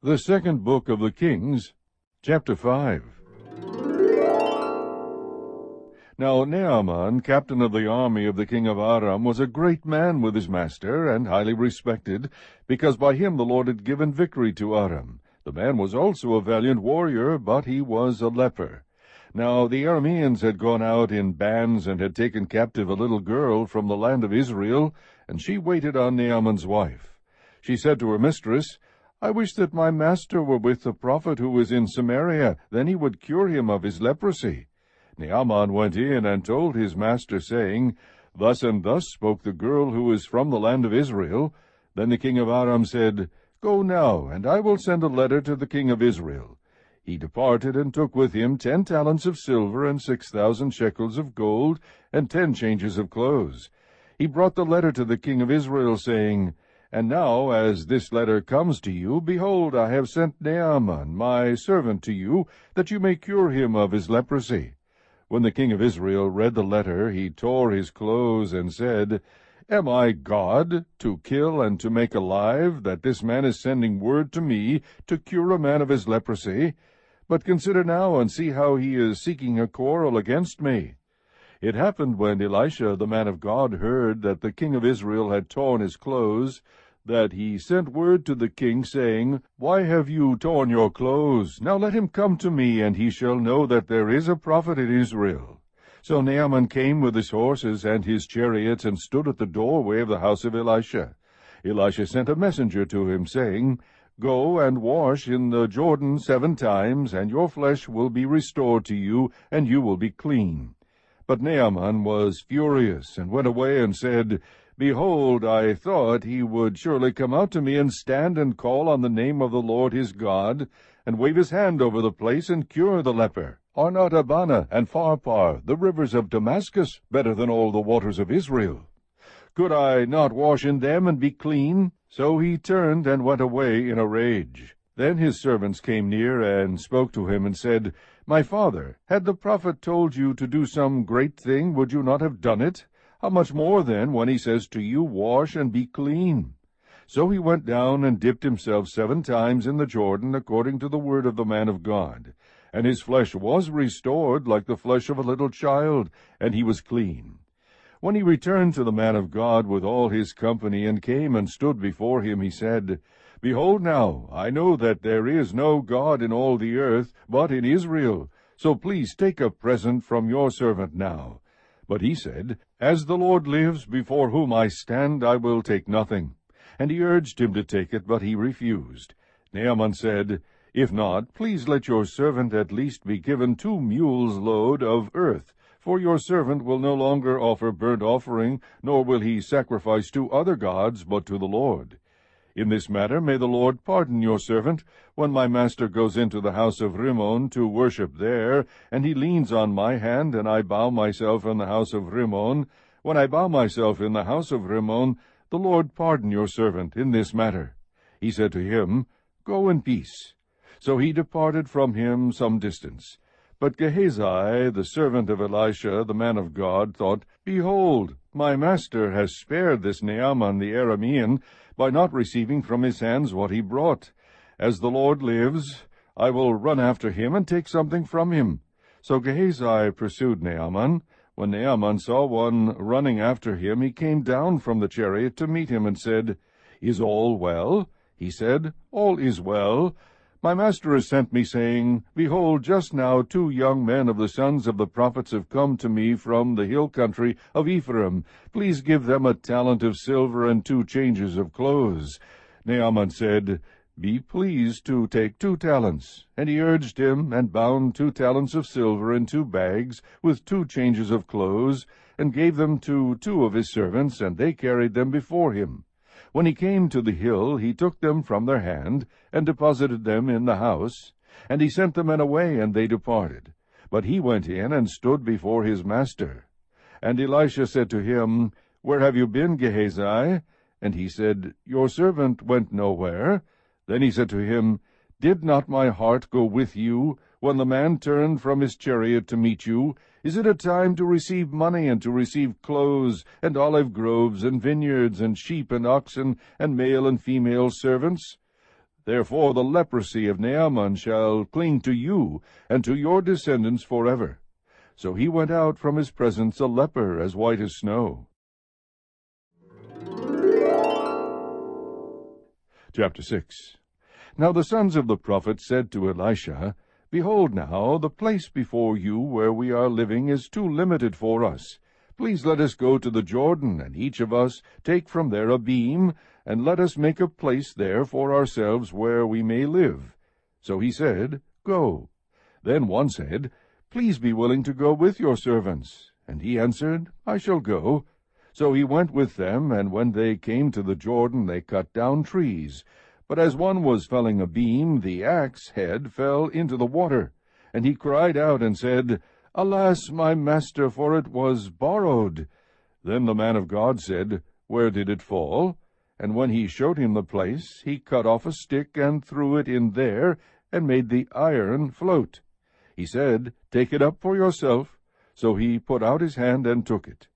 The second book of the Kings, chapter 5. Now Naaman, captain of the army of the king of Aram, was a great man with his master, and highly respected, because by him the Lord had given victory to Aram. The man was also a valiant warrior, but he was a leper. Now the Arameans had gone out in bands, and had taken captive a little girl from the land of Israel, and she waited on Naaman's wife. She said to her mistress, I wish that my master were with the prophet who is in Samaria, then he would cure him of his leprosy. Naaman went in and told his master, saying, Thus and thus spoke the girl who is from the land of Israel. Then the king of Aram said, Go now, and I will send a letter to the king of Israel. He departed, and took with him 10 talents of silver, and 6,000 shekels of gold, and 10 changes of clothes. He brought the letter to the king of Israel, saying, And now, as this letter comes to you, behold, I have sent Naaman, my servant, to you, that you may cure him of his leprosy. When the king of Israel read the letter, he tore his clothes, and said, Am I God, to kill and to make alive, that this man is sending word to me to cure a man of his leprosy? But consider now, and see how he is seeking a quarrel against me. It happened when Elisha the man of God heard that the king of Israel had torn his clothes, that he sent word to the king, saying, Why have you torn your clothes? Now let him come to me, and he shall know that there is a prophet in Israel. So Naaman came with his horses and his chariots, and stood at the doorway of the house of Elisha. Elisha sent a messenger to him, saying, Go and wash in the Jordan 7 times, and your flesh will be restored to you, and you will be clean. But Naaman was furious, and went away and said, Behold, I thought he would surely come out to me, and stand and call on the name of the Lord his God, and wave his hand over the place, and cure the leper. Are not Abana and Pharpar, the rivers of Damascus, better than all the waters of Israel? Could I not wash in them and be clean? So he turned and went away in a rage. Then his servants came near and spoke to him, and said, My father, had the prophet told you to do some great thing, would you not have done it? How much more, then, when he says to you, Wash and be clean? So he went down and dipped himself 7 times in the Jordan, according to the word of the man of God. And his flesh was restored like the flesh of a little child, and he was clean. When he returned to the man of God with all his company, and came and stood before him, he said, Behold now, I know that there is no God in all the earth, but in Israel. So please take a present from your servant now. But he said, As the Lord lives, before whom I stand, I will take nothing. And he urged him to take it, but he refused. Naaman said, If not, please let your servant at least be given 2 mules' load of earth, for your servant will no longer offer burnt offering, nor will he sacrifice to other gods, but to the Lord. In this matter may the Lord pardon your servant, when my master goes into the house of Rimmon to worship there, and he leans on my hand, and I bow myself in the house of Rimmon. When I bow myself in the house of Rimmon, the Lord pardon your servant in this matter. He said to him, Go in peace. So he departed from him some distance. But Gehazi, the servant of Elisha, the man of God, thought, Behold, my master has spared this Naaman the Aramean, by not receiving from his hands what he brought. As the Lord lives, I will run after him, and take something from him. So Gehazi pursued Naaman. When Naaman saw one running after him, he came down from the chariot to meet him, and said, Is all well? He said, All is well. My master has sent me, saying, Behold, just now 2 young men of the sons of the prophets have come to me from the hill country of Ephraim. Please give them 1 talent of silver and 2 changes of clothes. Naaman said, Be pleased to take 2 talents. And he urged him, and bound 2 talents of silver in 2 bags, with 2 changes of clothes, and gave them to 2 of his servants, and they carried them before him. When he came to the hill, he took them from their hand, and deposited them in the house. And he sent the men away, and they departed. But he went in, and stood before his master. And Elisha said to him, Where have you been, Gehazi? And he said, Your servant went nowhere. Then he said to him, Did not my heart go with you, when the man turned from his chariot to meet you? Is it a time to receive money, and to receive clothes, and olive groves, and vineyards, and sheep, and oxen, and male and female servants? Therefore the leprosy of Naaman shall cling to you, and to your descendants forever. So he went out from his presence a leper as white as snow. Chapter 6. Now the sons of the prophet said to Elisha, Behold now, the place before you where we are living is too limited for us. Please let us go to the Jordan, and each of us take from there a beam, and let us make a place there for ourselves where we may live. So he said, Go. Then one said, Please be willing to go with your servants. And he answered, I shall go. So he went with them, and when they came to the Jordan, they cut down trees. But as one was felling a beam, the axe head fell into the water. And he cried out and said, Alas, my master, for it was borrowed. Then the man of God said, Where did it fall? And when he showed him the place, he cut off a stick and threw it in there, and made the iron float. He said, Take it up for yourself. So he put out his hand and took it.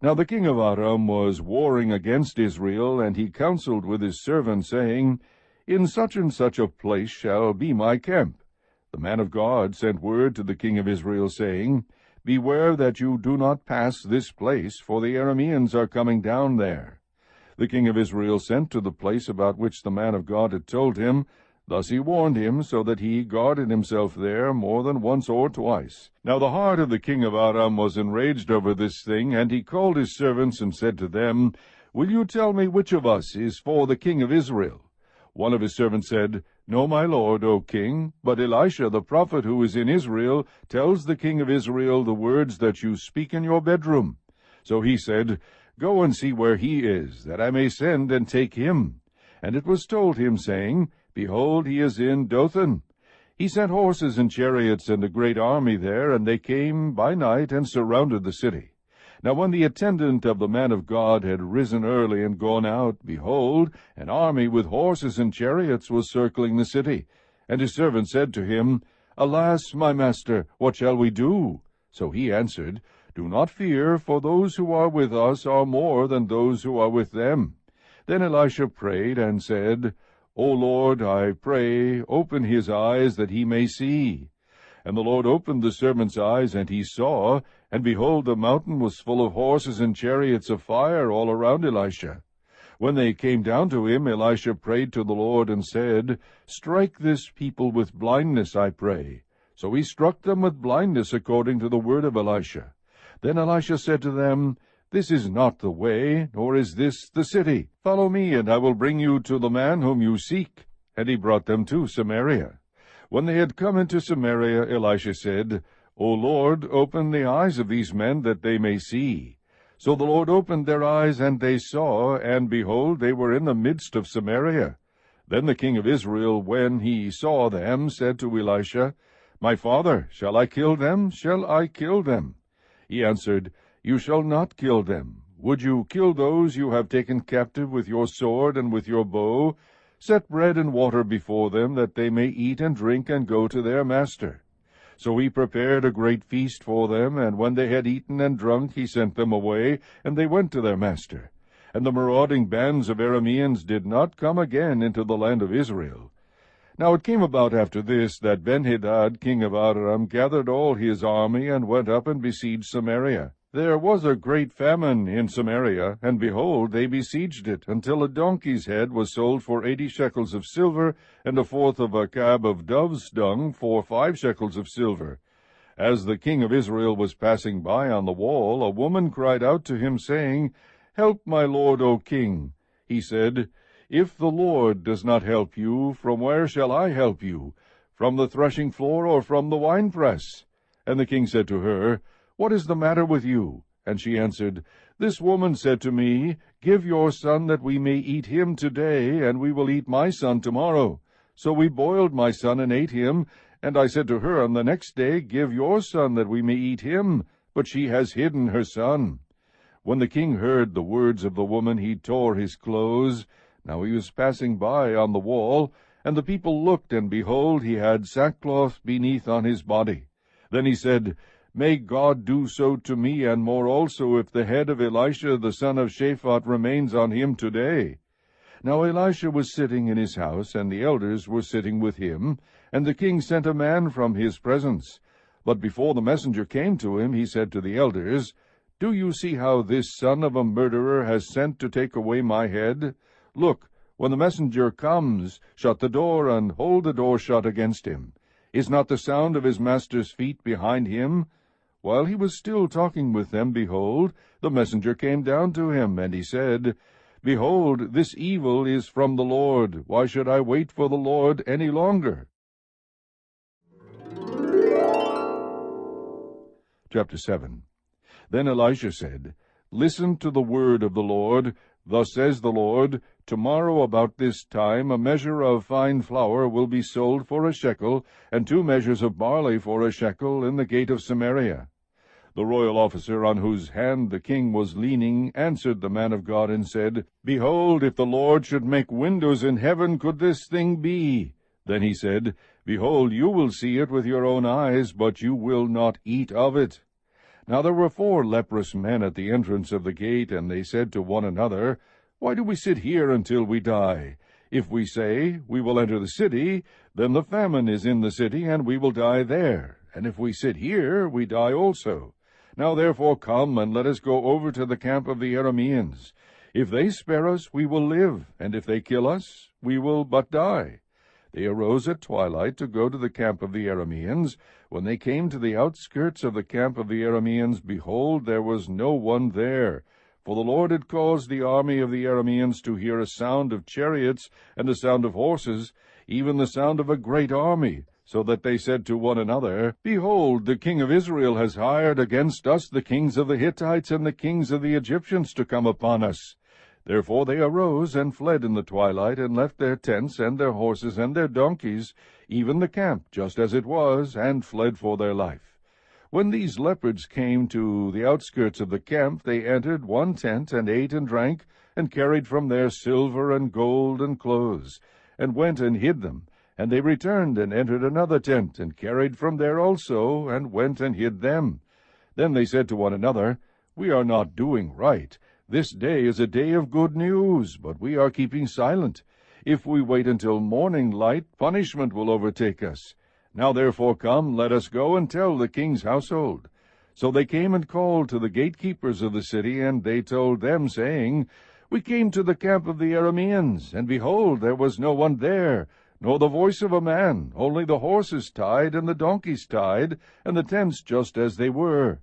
Now the king of Aram was warring against Israel, and he counseled with his servants, saying, In such and such a place shall be my camp. The man of God sent word to the king of Israel, saying, Beware that you do not pass this place, for the Arameans are coming down there. The king of Israel sent to the place about which the man of God had told him. Thus he warned him, so that he guarded himself there more than once or twice. Now the heart of the king of Aram was enraged over this thing, and he called his servants and said to them, Will you tell me which of us is for the king of Israel? One of his servants said, No, my lord, O king, but Elisha the prophet who is in Israel tells the king of Israel the words that you speak in your bedroom. So he said, Go and see where he is, that I may send and take him. And it was told him, saying, Behold, he is in Dothan. He sent horses and chariots and a great army there, and they came by night and surrounded the city. Now when the attendant of the man of God had risen early and gone out, behold, an army with horses and chariots was circling the city. And his servant said to him, Alas, my master, what shall we do? So he answered, Do not fear, for those who are with us are more than those who are with them. Then Elisha prayed and said, O Lord, I pray, open his eyes that he may see. And the Lord opened the servant's eyes, and he saw, and behold, the mountain was full of horses and chariots of fire all around Elisha. When they came down to him, Elisha prayed to the Lord and said, Strike this people with blindness, I pray. So he struck them with blindness according to the word of Elisha. Then Elisha said to them, This is not the way, nor is this the city. Follow me, and I will bring you to the man whom you seek. And he brought them to Samaria. When they had come into Samaria, Elisha said, O Lord, open the eyes of these men, that they may see. So the Lord opened their eyes, and they saw, and behold, they were in the midst of Samaria. Then the king of Israel, when he saw them, said to Elisha, My father, shall I kill them? Shall I kill them? He answered, You shall not kill them. Would you kill those you have taken captive with your sword and with your bow? Set bread and water before them, that they may eat and drink and go to their master. So he prepared a great feast for them, and when they had eaten and drunk, he sent them away, and they went to their master. And the marauding bands of Arameans did not come again into the land of Israel. Now it came about after this, that Benhadad king of Aram gathered all his army, and went up and besieged Samaria. There was a great famine in Samaria, and behold, they besieged it, until a donkey's head was sold for 80 shekels of silver, and a fourth of a cab of dove's dung for 5 shekels of silver. As the king of Israel was passing by on the wall, a woman cried out to him, saying, Help, my lord, O king. He said, If the Lord does not help you, from where shall I help you? From the threshing floor, or from the winepress? And the king said to her, What is the matter with you? And she answered, This woman said to me, Give your son that we may eat him today, and we will eat my son tomorrow. So we boiled my son and ate him. And I said to her on the next day, Give your son that we may eat him. But she has hidden her son. When the king heard the words of the woman, he tore his clothes. Now he was passing by on the wall, and the people looked, and behold, he had sackcloth beneath on his body. Then he said, May God do so to me, and more also, if the head of Elisha the son of Shaphat remains on him today. Now Elisha was sitting in his house, and the elders were sitting with him, and the king sent a man from his presence. But before the messenger came to him, he said to the elders, Do you see how this son of a murderer has sent to take away my head? Look, when the messenger comes, shut the door, and hold the door shut against him. Is not the sound of his master's feet behind him? While he was still talking with them, behold, the messenger came down to him, and he said, Behold, this evil is from the Lord. Why should I wait for the Lord any longer? Chapter 7. Then Elisha said, Listen to the word of the Lord. Thus says the Lord, Tomorrow about this time a measure of fine flour will be sold for a shekel, and 2 measures of barley for a shekel in the gate of Samaria. The royal officer on whose hand the king was leaning answered the man of God and said, Behold, if the Lord should make windows in heaven, could this thing be? Then he said, Behold, you will see it with your own eyes, but you will not eat of it. Now there were 4 leprous men at the entrance of the gate, and they said to one another, Why do we sit here until we die? If we say, We will enter the city, then the famine is in the city, and we will die there. And if we sit here, we die also. Now therefore come, and let us go over to the camp of the Arameans. If they spare us, we will live, and if they kill us, we will but die. They arose at twilight to go to the camp of the Arameans. When they came to the outskirts of the camp of the Arameans, behold, there was no one there. For the Lord had caused the army of the Arameans to hear a sound of chariots and a sound of horses, even the sound of a great army, so that they said to one another, Behold, the king of Israel has hired against us the kings of the Hittites and the kings of the Egyptians to come upon us. Therefore they arose and fled in the twilight, and left their tents and their horses and their donkeys, even the camp just as it was, and fled for their life. When these leopards came to the outskirts of the camp, they entered one tent, and ate and drank, and carried from there silver and gold and clothes, and went and hid them. And they returned and entered another tent, and carried from there also, and went and hid them. Then they said to one another, We are not doing right. This day is a day of good news, but we are keeping silent. If we wait until morning light, punishment will overtake us. Now therefore come, let us go and tell the king's household. So they came and called to the gatekeepers of the city, and they told them, saying, We came to the camp of the Arameans, and behold, there was no one there, nor the voice of a man, only the horses tied and the donkeys tied, and the tents just as they were.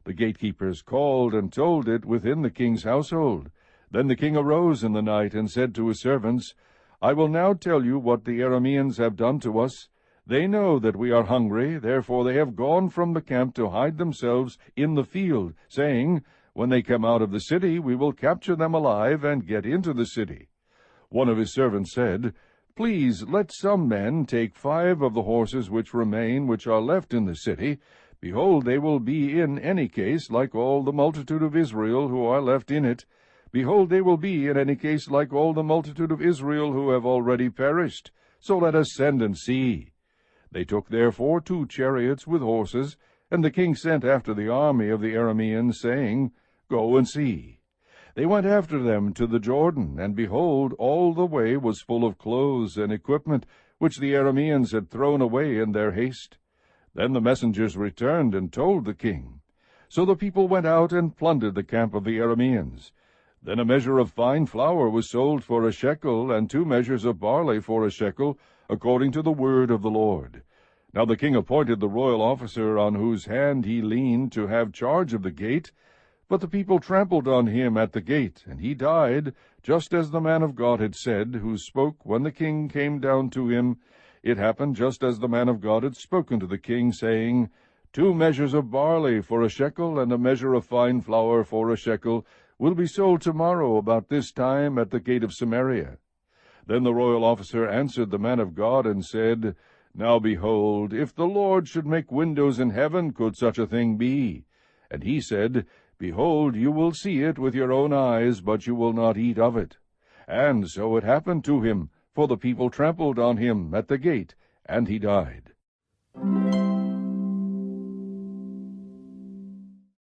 The gatekeepers called and told it within the king's household. Then the king arose in the night, and said to his servants, I will now tell you what the Arameans have done to us. They know that we are hungry, therefore they have gone from the camp to hide themselves in the field, saying, When they come out of the city, we will capture them alive, and get into the city. One of his servants said, Please let some men take 5 of the horses which remain, which are left in the city. Behold, they will be in any case like all the multitude of Israel who are left in it. Behold, they will be in any case like all the multitude of Israel who have already perished. So let us send and see. They took therefore 2 chariots with horses, and the king sent after the army of the Arameans, saying, Go and see. They went after them to the Jordan, and behold, all the way was full of clothes and equipment, which the Arameans had thrown away in their haste. Then the messengers returned and told the king. So the people went out and plundered the camp of the Arameans. Then a measure of fine flour was sold for a shekel, and 2 measures of barley for a shekel, according to the word of the Lord. Now the king appointed the royal officer on whose hand he leaned to have charge of the gate. But the people trampled on him at the gate, and he died, just as the man of God had said, who spoke when the king came down to him. It happened just as the man of God had spoken to the king, saying, 2 measures of barley for a shekel, and a measure of fine flour for a shekel, will be sold tomorrow about this time at the gate of Samaria. Then the royal officer answered the man of God, and said, Now behold, if the Lord should make windows in heaven, could such a thing be? And he said, Behold, you will see it with your own eyes, but you will not eat of it. And so it happened to him, for the people trampled on him at the gate, and he died.